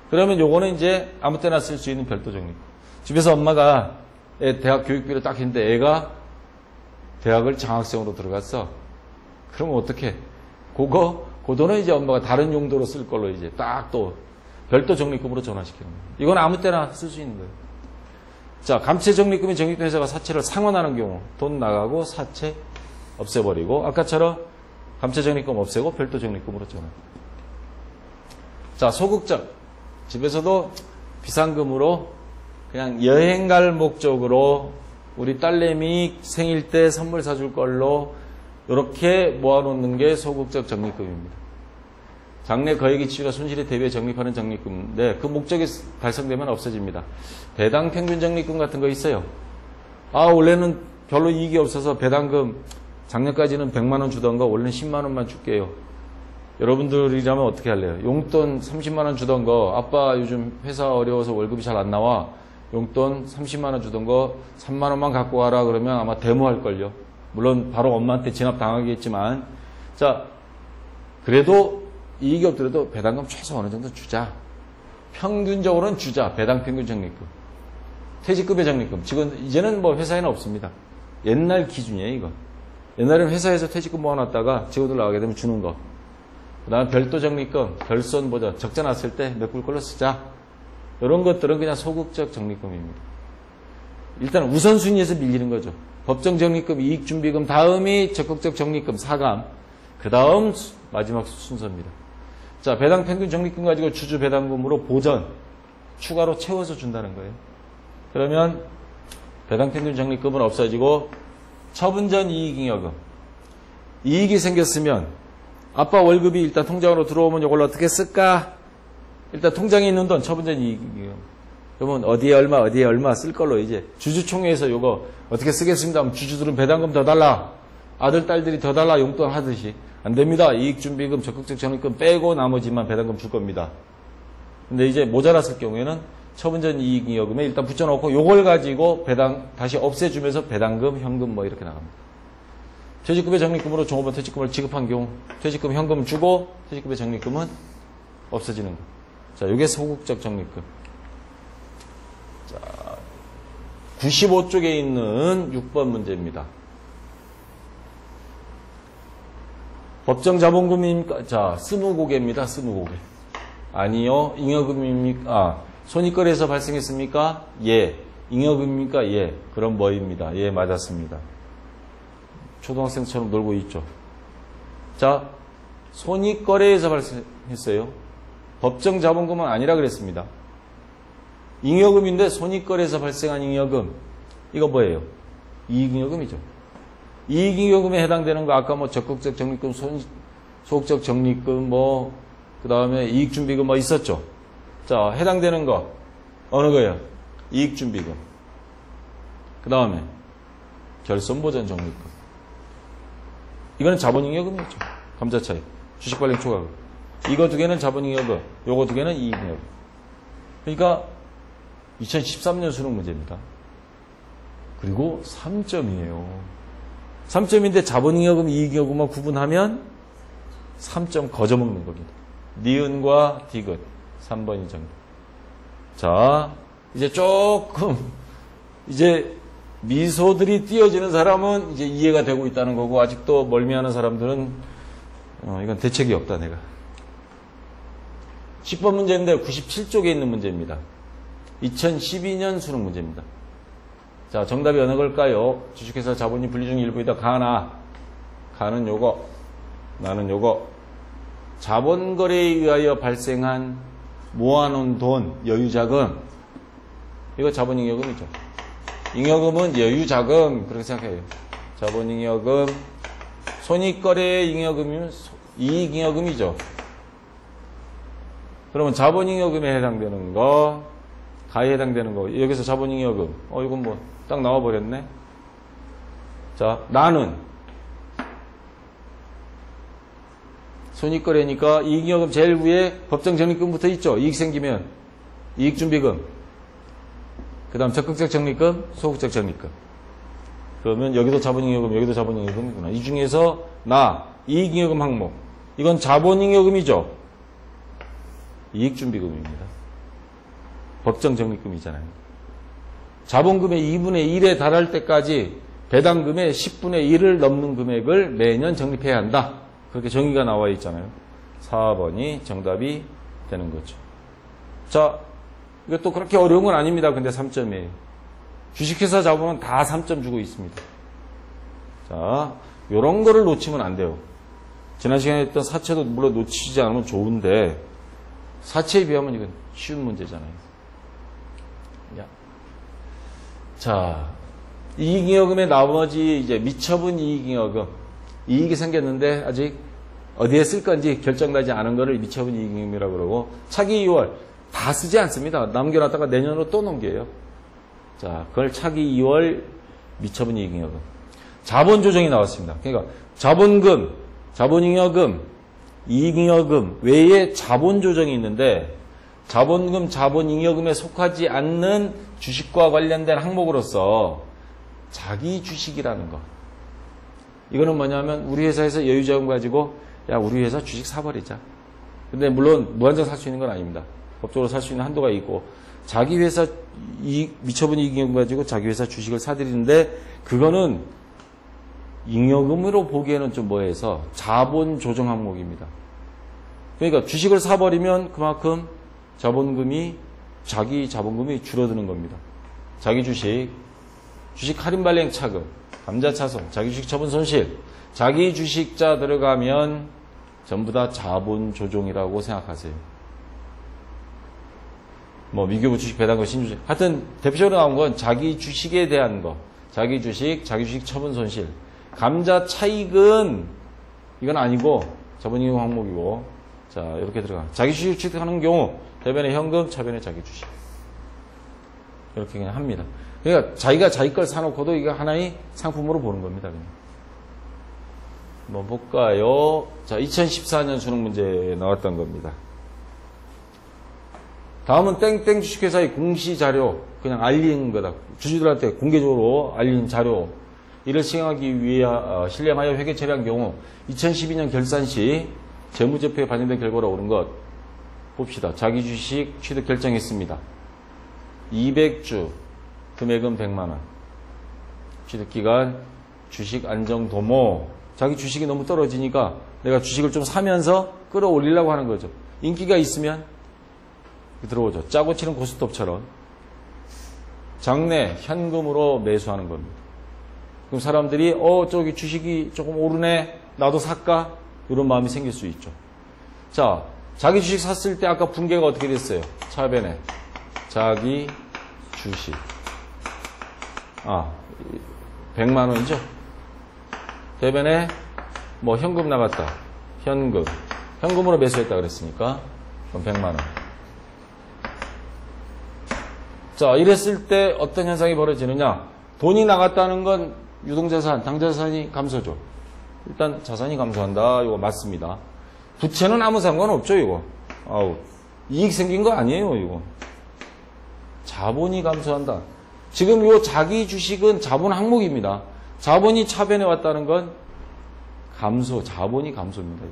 그러면 요거는 이제 아무 때나 쓸 수 있는 별도 적립금. 집에서 엄마가 애 대학 교육비를 딱 했는데 애가 대학을 장학생으로 들어갔어. 그러면 어떡해? 그 돈은 이제 엄마가 다른 용도로 쓸 걸로 이제 딱 또 별도 적립금으로 전환시키는 거예요. 이건 아무 때나 쓸 수 있는 거예요. 자, 감채 적립금이 적립된 회사가 사채를 상환하는 경우 돈 나가고 사채 없애버리고 아까처럼 감채 적립금 없애고 별도 적립금으로 전환. 자, 소극적. 집에서도 비상금으로 그냥 여행 갈 목적으로 우리 딸내미 생일 때 선물 사줄 걸로 이렇게 모아놓는 게 소극적 적립금입니다. 장래 거액이 치유가 손실에 대비해 적립하는 적립금인데 그 목적이 달성되면 없어집니다. 배당 평균 적립금 같은 거 있어요. 아, 원래는 별로 이익이 없어서 배당금 작년까지는 100만 원 주던 거 원래는 10만 원만 줄게요. 여러분들이라면 어떻게 할래요? 용돈 30만 원 주던 거 아빠 요즘 회사 어려워서 월급이 잘 안 나와. 용돈 30만 원 주던 거 3만 원만 갖고 와라 그러면 아마 데모할걸요. 물론 바로 엄마한테 진압당하겠지만 자, 그래도 이익이 없더라도 배당금 최소 어느 정도 주자. 평균적으로는 주자. 배당 평균 적립금. 퇴직급여 적립금. 지금 이제는 뭐 회사에는 없습니다. 옛날 기준이에요, 이거. 옛날에는 회사에서 퇴직금 모아놨다가 직원들 나가게 되면 주는 거. 그 다음에 별도 적립금, 결손 보자. 적자 났을 때 메꿀 걸로 쓰자. 이런 것들은 그냥 소극적 적립금입니다. 일단 우선순위에서 밀리는 거죠. 법정 적립금, 이익준비금, 다음이 적극적 적립금, 사감. 그 다음 마지막 순서입니다. 자, 배당 평균 적립금 가지고 주주 배당금으로 보전, 추가로 채워서 준다는 거예요. 그러면 배당 평균 적립금은 없어지고 처분 전 이익잉여금. 이익이 생겼으면 아빠 월급이 일단 통장으로 들어오면 이걸 어떻게 쓸까? 일단 통장에 있는 돈 처분 전 이익잉여금. 그러면 어디에 얼마 쓸 걸로 이제 주주총회에서 이거 어떻게 쓰겠습니다 하면 주주들은 배당금 더 달라. 아들, 딸들이 더 달라 용돈 하듯이. 안 됩니다. 이익준비금, 적극적 적립금 빼고 나머지만 배당금 줄 겁니다. 근데 이제 모자랐을 경우에는 처분 전 이익잉여금에 일단 붙여놓고 요걸 가지고 배당 다시 없애주면서 배당금, 현금 뭐 이렇게 나갑니다. 퇴직급여 적립금으로 종업원 퇴직금을 지급한 경우 퇴직금 현금 주고 퇴직급여 적립금은 없어지는 거. 자, 요게 소극적 적립금. 자, 95쪽에 있는 6번 문제입니다. 법정 자본금입니까? 자, 스무고개입니다. 스무고개. 아니요. 잉여금입니까? 아, 손익거래에서 발생했습니까? 예. 잉여금입니까? 예. 그럼 뭐입니다. 예, 맞았습니다. 초등학생처럼 놀고 있죠. 자, 손익거래에서 발생했어요. 법정 자본금은 아니라 그랬습니다. 잉여금인데 손익거래에서 발생한 잉여금. 이거 뭐예요? 이익잉여금이죠. 이익잉여금에 해당되는 거 아까 뭐 적극적 적립금, 소극적 적립금 그 다음에 이익준비금 있었죠. 자, 해당되는 거 어느 거예요? 이익준비금. 그 다음에 결손보전 적립금. 이거는 자본잉여금이었죠. 감자차익, 주식발행 초과금. 이거 두 개는 자본잉여금, 요거 두 개는 이익잉여금. 그러니까 2013년 수능 문제입니다. 그리고 3점이에요. 3점인데 자본잉여금, 이익잉여금만 구분하면 3점 거저먹는 겁니다. 니은과 디귿 3번이 정답. 자, 이제 조금 이제 미소들이 띄어지는 사람은 이제 이해가 되고 있다는 거고, 아직도 멀미하는 사람들은 이건 대책이 없다 내가. 10번 문제인데 97쪽에 있는 문제입니다. 2012년 수능 문제입니다. 자, 정답이 어느 걸까요? 주식회사 자본이 분리 중 일부이다. 가는 요거, 나는 요거. 자본거래에 의하여 발생한 모아놓은 돈, 여유자금. 이거 자본잉여금이죠. 잉여금은 여유자금, 그렇게 생각해요. 자본잉여금, 손익거래의 잉여금이면 이익잉여금이죠. 그러면 자본잉여금에 해당되는 거, 가에 해당되는 거, 여기서 자본잉여금. 이건 뭐 딱 나와버렸네. 자, 나는 손익거래니까 이익잉여금 제일 위에 법정적립금부터 있죠. 이익 생기면 이익준비금, 그 다음 적극적 적립금, 소극적 적립금. 그러면 여기도 자본잉여금, 여기도 자본잉여금이구나. 이 중에서 이익잉여금 항목, 이건 자본잉여금이죠. 이익준비금입니다. 법정적립금이잖아요. 자본금의 2분의 1에 달할 때까지 배당금의 10분의 1을 넘는 금액을 매년 적립해야 한다. 그렇게 정의가 나와 있잖아요. 4번이 정답이 되는 거죠. 자, 이것도 그렇게 어려운 건 아닙니다. 근데 3점이에요. 주식회사 자본은 다 3점 주고 있습니다. 자, 요런 거를 놓치면 안 돼요. 지난 시간에 했던 사채도 물론 놓치지 않으면 좋은데, 사채에 비하면 이건 쉬운 문제잖아요. 자, 이익잉여금의 나머지 이제 미처분 이익잉여금. 이익이 생겼는데 아직 어디에 쓸 건지 결정나지 않은 거를 미처분 이익잉여금이라고 그러고, 차기 2월 다 쓰지 않습니다. 남겨놨다가 내년으로 또 넘겨요. 자, 그걸 차기 2월 미처분 이익잉여금. 자본조정이 나왔습니다. 그러니까 자본금, 자본잉여금, 이익잉여금 외에 자본조정이 있는데, 자본금, 자본잉여금에 속하지 않는 주식과 관련된 항목으로서 자기 주식이라는 거. 이거는 뭐냐면 우리 회사에서 여유자금 가지고 야, 우리 회사 주식 사버리자. 근데 물론 무한정 살 수 있는 건 아닙니다. 법적으로 살 수 있는 한도가 있고, 자기 회사 미처분 이익잉여금 가지고 자기 회사 주식을 사들이는데, 그거는 잉여금으로 보기에는 좀 뭐해서 자본 조정 항목입니다. 그러니까 주식을 사버리면 그만큼 자기 자본금이 줄어드는 겁니다. 자기 주식 할인 발행 차금, 감자차손, 자기 주식 처분 손실, 자기 주식자 들어가면 전부 다 자본 조정이라고 생각하세요. 뭐 미교부 주식 배당금 신주식, 하여튼 대표적으로 나온 건 자기 주식에 대한 거, 자기 주식 처분 손실. 감자 차익은 이건 아니고 자본잉여금 항목이고, 자, 이렇게 들어가. 자기 주식 취득하는 경우 대변에 현금, 차변에 자기 주식. 이렇게 그냥 합니다. 그러니까 자기가 자기 걸 사놓고도 이거 하나의 상품으로 보는 겁니다. 그냥. 뭐 볼까요? 자, 2014년 수능 문제에 나왔던 겁니다. 다음은 땡땡 주식회사의 공시 자료, 그냥 알린 거다. 주주들한테 공개적으로 알린 자료. 이를 시행하기 위해 신령하여 회계 처리한 경우 2012년 결산 시 재무제표에 반영된 결과로 오른 것 봅시다. 자기 주식 취득 결정했습니다. 200주, 금액은 100만 원. 취득기간, 주식 안정도모. 자기 주식이 너무 떨어지니까 내가 주식을 좀 사면서 끌어올리려고 하는 거죠. 인기가 있으면 들어오죠. 짜고 치는 고스톱처럼. 장내, 현금으로 매수하는 겁니다. 그럼 사람들이 저기 주식이 조금 오르네, 나도 살까? 이런 마음이 생길 수 있죠. 자, 자기 주식 샀을 때 아까 분계가 어떻게 됐어요? 차변에 자기 주식 100만 원이죠? 대변에 뭐 현금 나갔다. 현금으로 매수했다 그랬으니까 그럼 100만 원. 자, 이랬을 때 어떤 현상이 벌어지느냐? 돈이 나갔다는 건 유동자산, 당자산이 감소죠. 일단 자산이 감소한다. 이거 맞습니다. 부채는 아무 상관없죠, 이거. 이익 생긴 거 아니에요, 이거. 자본이 감소한다. 지금 요 자기 주식은 자본 항목입니다. 자본이 차변해 왔다는 건 자본이 감소입니다.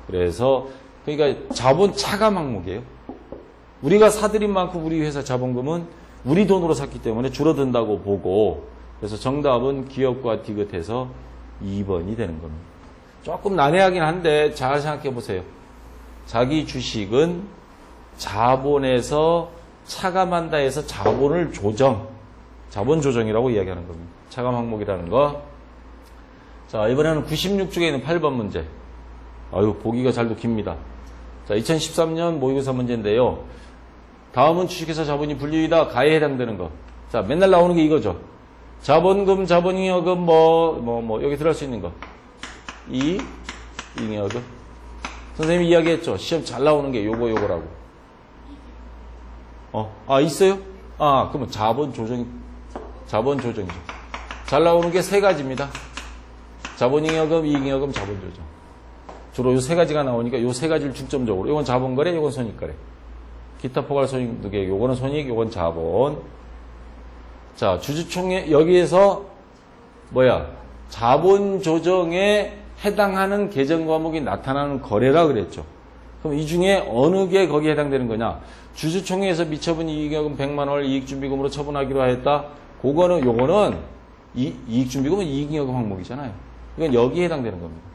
그래서 그러니까 자본 차감 항목이에요. 우리가 사들인 만큼 우리 회사 자본금은 우리 돈으로 샀기 때문에 줄어든다고 보고, 그래서 정답은 기업과 디귿해서 2번이 되는 겁니다. 조금 난해하긴 한데 잘 생각해 보세요. 자기 주식은 자본에서 차감한다 해서 자본 조정이라고 이야기하는 겁니다. 차감 항목이라는 거. 자, 이번에는 96쪽에 있는 8번 문제. 보기가 잘도 깁니다. 자, 2013년 모의고사 문제인데요. 다음은 주식회사 자본이 분류이다. 가에 해당되는 거. 자, 맨날 나오는 게 이거죠. 자본금, 자본잉여금, 여기 들어갈 수 있는 거. 잉여금. 선생님이 이야기했죠. 시험 잘 나오는 게 요거라고. 있어요? 그러면 자본 조정이죠. 잘 나오는 게 세 가지입니다. 자본잉여금, 이익잉여금, 자본조정. 주로 요 세 가지가 나오니까 요 세 가지를 중점적으로. 요건 자본거래, 요건 손익거래. 기타 포괄 손익 2개, 요거는 손익, 요건 자본. 자, 주주총회, 여기에서, 자본 조정에 해당하는 계정 과목이 나타나는 거래라 그랬죠. 그럼 이 중에 어느 게 거기에 해당되는 거냐? 주주총회에서 미처분 이익여금 100만 원을 이익준비금으로 처분하기로 하였다. 요거는 이익준비금은 이익여금 항목이잖아요. 이건 여기에 해당되는 겁니다.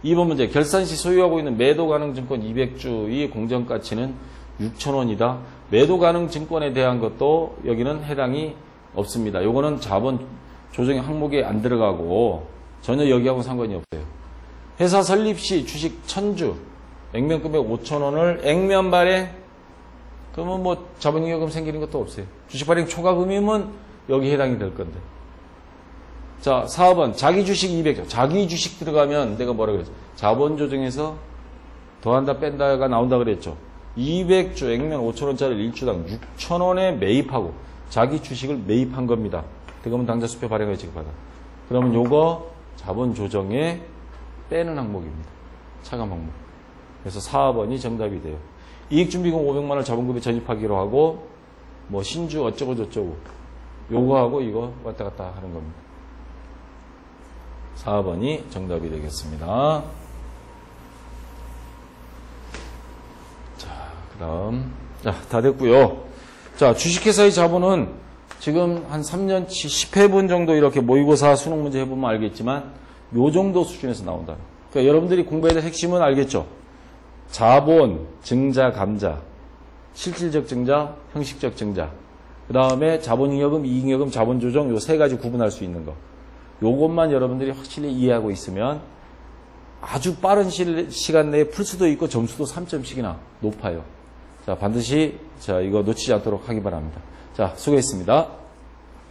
2번 문제. 결산 시 소유하고 있는 매도 가능 증권 200주의 공정가치는 6,000원이다. 매도 가능 증권에 대한 것도 여기는 해당이 없습니다. 요거는 자본 조정의 항목에 안 들어가고 전혀 여기하고 상관이 없어요. 회사 설립 시 주식 1000주, 액면 금액 5,000원을 액면 발행, 그러면 자본잉여금 생기는 것도 없어요. 주식 발행 초과금이면 여기 해당이 될 건데. 자, 4번. 자기 주식 200주. 자기 주식 들어가면 내가 뭐라 그랬죠? 자본 조정에서 더한다 뺀다가 나온다 그랬죠. 200주 액면 5,000원짜리 1주당 6,000원에 매입하고 자기 주식을 매입한 겁니다. 그러면 당좌 수표 발행을 지급하다. 그러면 요거 자본 조정에 빼는 항목입니다. 차감 항목. 그래서 4번이 정답이 돼요. 이익준비금 500만 원 자본금에 전입하기로 하고 신주 어쩌고 저쩌고 요거하고 이거 왔다 갔다 하는 겁니다. 4번이 정답이 되겠습니다. 자, 그다음 다 됐고요. 자, 주식회사의 자본은 지금 한 3년치 10회분 정도 이렇게 모의고사 수능 문제 해보면 알겠지만 요 정도 수준에서 나온다. 그러니까 여러분들이 공부해야 될 핵심은 알겠죠? 자본, 증자, 감자, 실질적 증자, 형식적 증자, 그 다음에 자본잉여금, 이익잉여금, 자본조정 요 세 가지 구분할 수 있는 거. 요것만 여러분들이 확실히 이해하고 있으면 아주 빠른 시간 내에 풀 수도 있고 점수도 3점씩이나 높아요. 자, 반드시 이거 놓치지 않도록 하기 바랍니다. 자, 수고했습니다.